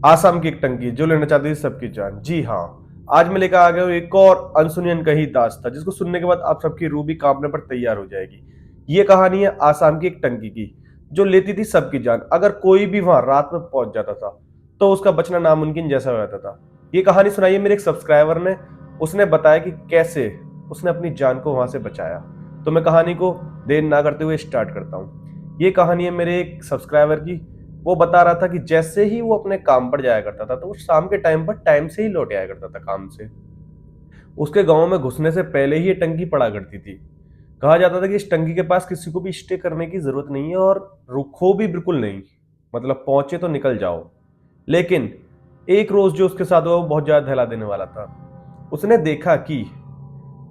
आसाम की एक टंकी जो लेना चाहती थी सबकी जान। जी हाँ, आज मैं लेकर आ गया हूँ एक और अनसुनी अनकही दास्तां, जिसको सुनने के बाद आप सबकी रूह भी कांपने पर तैयार हो जाएगी। ये कहानी है आसाम की एक टंकी की, जो लेती थी सबकी जान। अगर कोई भी वहां रात में पहुंच जाता था तो उसका बचना नामुमकिन जैसा हो जाता था। ये कहानी सुनाई है मेरे एक सब्सक्राइबर ने। उसने बताया कि कैसे उसने अपनी जान को वहां से बचाया। तो मैं कहानी को देर ना करते हुए स्टार्ट करता हूँ। ये कहानी है मेरे एक सब्सक्राइबर की। वो बता रहा था कि जैसे ही वो अपने काम पर जाया करता था तो वो शाम के टाइम पर टाइम से ही लौट आया करता था काम से। उसके गांव में घुसने से पहले ही ये टंकी पड़ा करती थी। कहा जाता था कि इस टंकी के पास किसी को भी स्टे करने की जरूरत नहीं है और रुको भी बिल्कुल नहीं, मतलब पहुंचे तो निकल जाओ। लेकिन एक रोज जो उसके साथ हुआ वो बहुत ज्यादा दहला देने वाला था। उसने देखा कि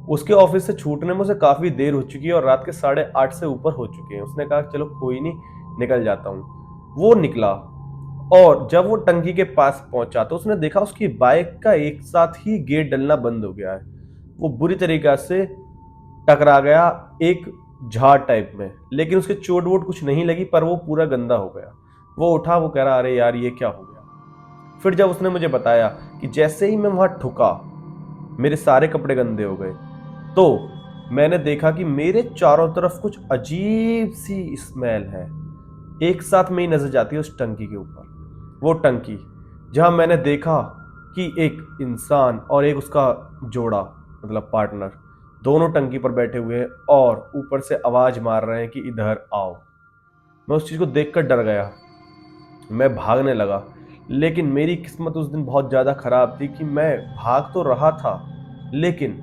उसके ऑफिस से छूटने में उसे काफी देर हो चुकी है और रात के 8:30 से ऊपर हो चुके हैं। उसने कहा चलो कोई नहीं, निकल जाता हूँ। वो निकला और जब वो टंकी के पास पहुंचा तो उसने देखा उसकी बाइक का एक साथ ही गेट डलना बंद हो गया है। वो बुरी तरीके से टकरा गया एक झाड़ टाइप में, लेकिन उसके चोट वोट कुछ नहीं लगी, पर वो पूरा गंदा हो गया। वो उठा, वो कह रहा अरे यार ये क्या हो गया। फिर जब उसने मुझे बताया कि जैसे ही मैं वहां ठुका मेरे सारे कपड़े गंदे हो गए, तो मैंने देखा कि मेरे चारों तरफ कुछ अजीब सी स्मेल है एक साथ में ही नजर जाती है उस टंकी के ऊपर। वो टंकी जहां मैंने देखा कि एक इंसान और एक उसका जोड़ा, मतलब पार्टनर, दोनों टंकी पर बैठे हुए हैं और ऊपर से आवाज मार रहे हैं कि इधर आओ। मैं उस चीज को देखकर डर गया। मैं भागने लगा, लेकिन मेरी किस्मत उस दिन बहुत ज्यादा खराब थी कि मैं भाग तो रहा था, लेकिन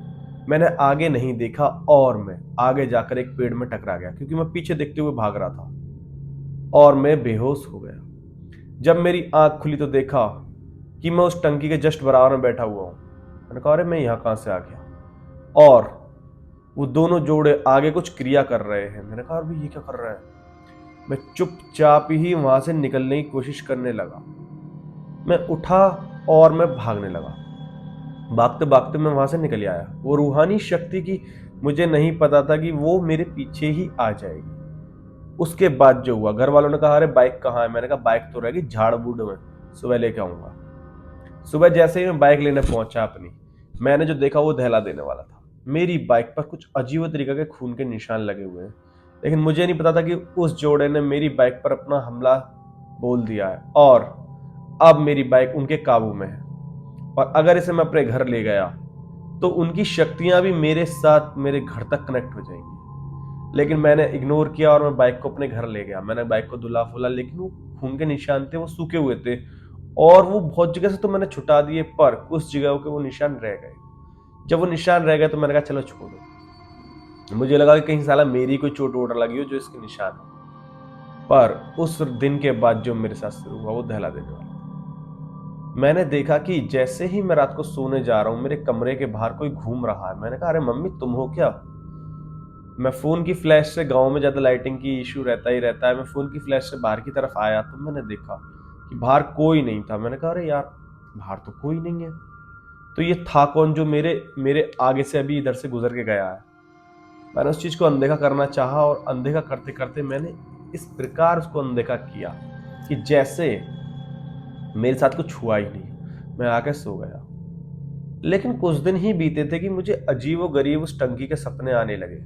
मैंने आगे नहीं देखा और मैं आगे जाकर एक पेड़ में टकरा गया, क्योंकि मैं पीछे देखते हुए भाग रहा था और मैं बेहोश हो गया। जब मेरी आंख खुली तो देखा कि मैं उस टंकी के जस्ट बराबर में बैठा हुआ हूं। मैंने कहा अरे मैं यहां कहां से आ गया। और वो दोनों जोड़े आगे कुछ क्रिया कर रहे हैं। मैंने कहा अरे ये क्या कर रहा है। मैं चुपचाप ही वहां से निकलने की कोशिश करने लगा। मैं उठा और मैं भागने लगा। भागते भागते मैं वहां से निकल आया। वो रूहानी शक्ति की मुझे नहीं पता था कि वो मेरे पीछे ही आ जाएगी। उसके बाद जो हुआ, घर वालों ने कहा अरे बाइक कहाँ है। मैंने कहा बाइक तो रहेगी झाड़ बूढ़ में, सुबह लेके आऊंगा। सुबह जैसे ही मैं बाइक लेने पहुंचा अपनी, मैंने जो देखा वो दहला देने वाला था। मेरी बाइक पर कुछ अजीब तरीके के खून के निशान लगे हुए हैं, लेकिन मुझे नहीं पता था कि उस जोड़े ने मेरी बाइक पर अपना हमला बोल दिया है और अब मेरी बाइक उनके काबू में है। और अगर इसे मैं अपने घर ले गया तो उनकी शक्तियां भी मेरे साथ मेरे घर तक कनेक्ट हो जाएंगी। लेकिन मैंने इग्नोर किया और मैं बाइक को अपने घर ले गया। मैंने बाइक को धुला फुला, लेकिन वो खून के निशान थे, वो सूखे हुए थे और वो बहुत जगह से तो मैंने छुटा दिए, पर कुछ जगहों के वो निशान रह गए। जब वो निशान रह गए तो मैंने कहा चलो छोड़ो। मुझे लगा कि कहीं साला मेरी कोई चोट वोट लगी हो जो इसके निशान हो। पर उस दिन के बाद जो मेरे साथ शुरू हुआ वो दहला देने वाला था। मैंने देखा कि जैसे ही मैं रात को सोने जा रहा हूं मेरे कमरे के बाहर कोई घूम रहा है। मैंने कहा अरे मम्मी तुम हो क्या। मैं फोन की फ्लैश से, गांव में ज्यादा लाइटिंग की इशू रहता ही रहता है, मैं फोन की फ्लैश से बाहर की तरफ आया तो मैंने देखा कि बाहर कोई नहीं था। मैंने कहा अरे यार बाहर तो कोई नहीं है, तो ये था कौन जो मेरे मेरे आगे से अभी इधर से गुजर के गया है। मैंने उस चीज को अनदेखा करना चाहा और अनदेखा करते करते मैंने इस प्रकार उसको अनदेखा किया कि जैसे मेरे साथ कुछ हुआ ही नहीं। मैं आके सो गया। लेकिन कुछ दिन ही बीते थे कि मुझे अजीबो गरीब उस टंकी के सपने आने लगे।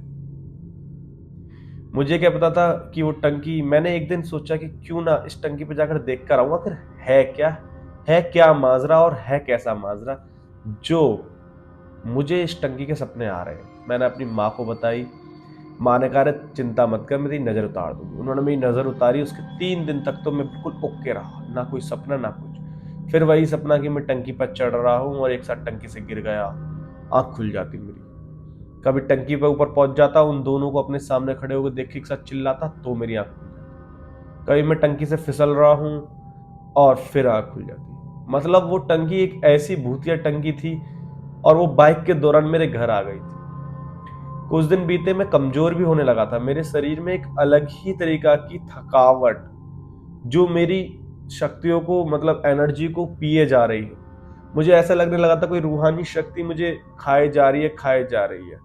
मुझे क्या पता था कि वो टंकी, मैंने एक दिन सोचा कि क्यों ना इस टंकी पे जाकर देख कर आऊंगा फिर है क्या माजरा और है कैसा माजरा जो मुझे इस टंकी के सपने आ रहे हैं। मैंने अपनी माँ को बताई। माँ ने कहा चिंता मत कर, मैं तेरी नजर उतार दूंगी। उन्होंने मेरी नजर उतारी। उसके 3 दिन तक तो मैं बिल्कुल ओके रहा, ना कोई सपना ना कुछ। फिर वही सपना कि मैं टंकी पर चढ़ रहा हूँ और एक साथ टंकी से गिर गया। आंख खुल जाती मेरी। कभी टंकी पर ऊपर पहुंच जाता, उन दोनों को अपने सामने खड़े होकर देख के एक साथ चिल्लाता तो मेरी आंख खुल जाती। कभी मैं टंकी से फिसल रहा हूँ और फिर आंख खुल जाती। मतलब वो टंकी एक ऐसी भूतिया टंकी थी और वो बाइक के दौरान मेरे घर आ गई थी। कुछ दिन बीते, मैं कमजोर भी होने लगा था। मेरे शरीर में एक अलग ही तरीका की थकावट जो मेरी शक्तियों को, मतलब एनर्जी को पिए जा रही है। मुझे ऐसा लगने लगा था कोई रूहानी शक्ति मुझे खाए जा रही है।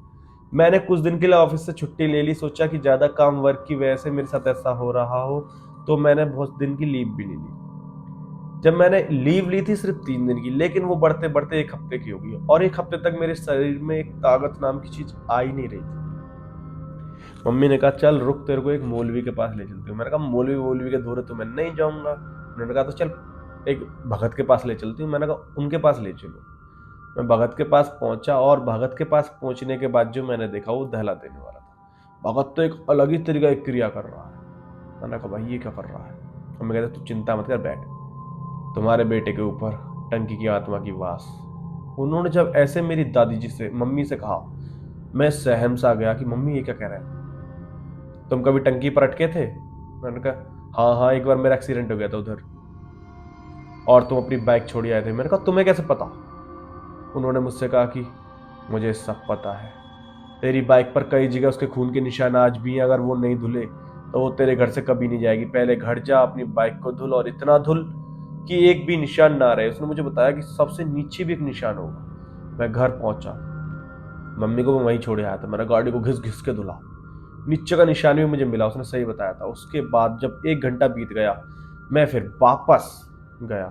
मैंने कुछ दिन के लिए ऑफिस से छुट्टी ले ली। सोचा कि ज्यादा काम वर्क की वजह से मेरे साथ ऐसा हो रहा हो, तो मैंने बहुत दिन की लीव भी ले ली। जब मैंने लीव ली थी सिर्फ 3 दिन की, लेकिन वो बढ़ते बढ़ते 1 हफ्ते की हो गई और 1 हफ्ते तक मेरे शरीर में एक ताकत नाम की चीज आ ही नहीं रही थी। मम्मी ने कहा चल रुक, तेरे को एक मौलवी के पास ले चलती हूँ। मैंने कहा मौलवी के दौरे तो मैं नहीं जाऊंगा। उन्होंने कहा तो चल एक भगत के पास ले चलती हूँ। मैंने कहा उनके पास ले चलो। मैं भगत के पास पहुंचा और भगत के पास पहुंचने के बाद जो मैंने देखा वो दहला देने वाला था। भगत तो एक अलग ही तरीका की क्रिया कर रहा है। मैंने कहा भाई ये क्या कर रहा है। मम्मी कहते तू चिंता मत कर, बैठ, तुम्हारे बेटे के ऊपर टंकी की आत्मा की वास। उन्होंने जब ऐसे मेरी दादी जी से, मम्मी से कहा, मैं सहम सा गया कि मम्मी ये क्या कह रहे हैं, तुम कभी टंकी पर अटके थे। मैंने कहा हाँ हाँ, एक बार मेरा एक्सीडेंट हो गया था उधर और तुम अपनी बाइक छोड़ आए थे। मैंने कहा तुम्हें कैसे पता। उन्होंने मुझसे कहा कि मुझे सब पता है, तेरी बाइक पर कई जगह उसके खून के निशान आज भी हैं, अगर वो नहीं धुले तो वो तेरे घर से कभी नहीं जाएगी। पहले घर जा, अपनी बाइक को धुल और इतना धुल कि एक भी निशान ना रहे। उसने मुझे बताया कि सबसे नीचे भी एक निशान होगा। मैं घर पहुंचा, मम्मी को मैं वहीं छोड़े आया था। मैंने गाड़ी को घिस घिस के धुला, नीचे का निशान भी मुझे मिला, उसने सही बताया था। उसके बाद जब 1 घंटा बीत गया, मैं फिर वापस गया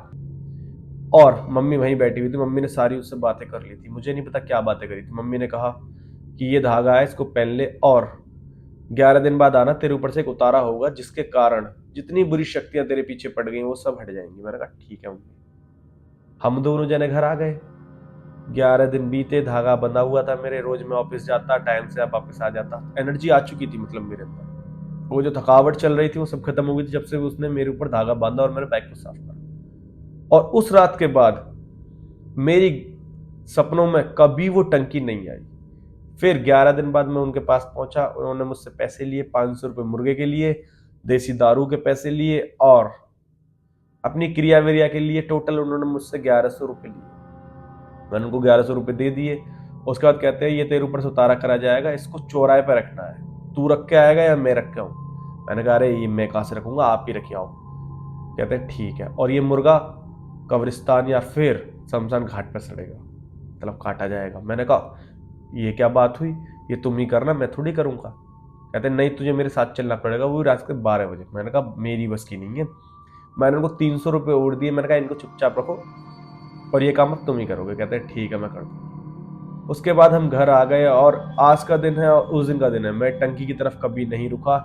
और मम्मी वहीं बैठी हुई थी। मम्मी ने सारी उससे बातें कर ली थी, मुझे नहीं पता क्या बातें करी थी। मम्मी ने कहा कि ये धागा है, इसको पहन ले और 11 दिन बाद आना, तेरे ऊपर से एक उतारा होगा जिसके कारण जितनी बुरी शक्तियां तेरे पीछे पड़ गई वो सब हट जाएंगी। मैंने कहा ठीक है मम्मी। हम दोनों जने घर आ गए। 11 दिन बीते, धागा बंधा हुआ था मेरे। रोज मैं ऑफिस जाता, टाइम से वापस आ जाता। एनर्जी आ चुकी थी, मतलब मेरे अंदर वो जो थकावट चल रही थी वो सब खत्म हो गई थी जब से उसने मेरे ऊपर धागा बांधा और मैंने बाइक को साफ करा। और उस रात के बाद मेरी सपनों में कभी वो टंकी नहीं आई। फिर 11 दिन बाद मैं उनके पास पहुंचा। उन्होंने मुझसे पैसे लिए, 500 रुपये मुर्गे के लिए, देसी दारू के पैसे लिए और अपनी क्रिया विरिया के लिए टोटल उन्होंने मुझसे 1100 रुपये लिए। मैंने उनको 1100 रुपये दे दिए। उसके बाद कहते हैं ये तेरे ऊपर से उतारा करा जाएगा, इसको चौराहे पे रखना है, तू रख के आएगा या मैं रख के आऊं। मैंने कहा अरे ये मैं कहां से रखूंगा, आप ही रखिए आओ। कहते हैं ठीक है, और ये मुर्गा कब्रिस्तान या फिर शमशान घाट पर सड़ेगा, मतलब काटा जाएगा। मैंने कहा ये क्या बात हुई, ये तुम ही करना, मैं थोड़ी करूंगा। कहते नहीं तुझे मेरे साथ चलना पड़ेगा, वो रात के 12 बजे। मैंने कहा मेरी बस की नहीं है। मैंने उनको 300 रुपये और दिए। मैंने कहा इनको चुपचाप रखो और ये काम अब तुम ही करोगे। कहते हैं ठीक है मैं कर दूँ। उसके बाद हम घर आ गए और आज का दिन है और उस दिन का दिन है। मैं टंकी की तरफ कभी नहीं रुका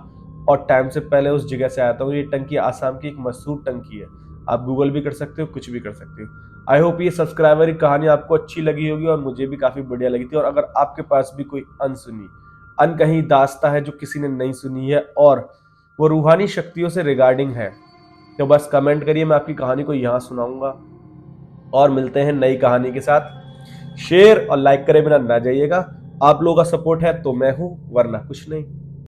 और टाइम से पहले उस जगह से आया था। ये टंकी आसाम की एक मशहूर टंकी है, आप गूगल भी कर सकते हो, कुछ भी कर सकते हो। आई होप ये सब्सक्राइबर की कहानी आपको अच्छी लगी होगी और मुझे भी काफी बढ़िया लगी थी। और अगर आपके पास भी कोई अनसुनी अनकही दास्तां है जो किसी ने नहीं सुनी है और वो रूहानी शक्तियों से रिगार्डिंग है, तो बस कमेंट करिए, मैं आपकी कहानी को यहाँ सुनाऊंगा। और मिलते हैं नई कहानी के साथ। शेयर और लाइक करे बिना ना जाइएगा। आप लोगों का सपोर्ट है तो मैं हूं, वरना कुछ नहीं।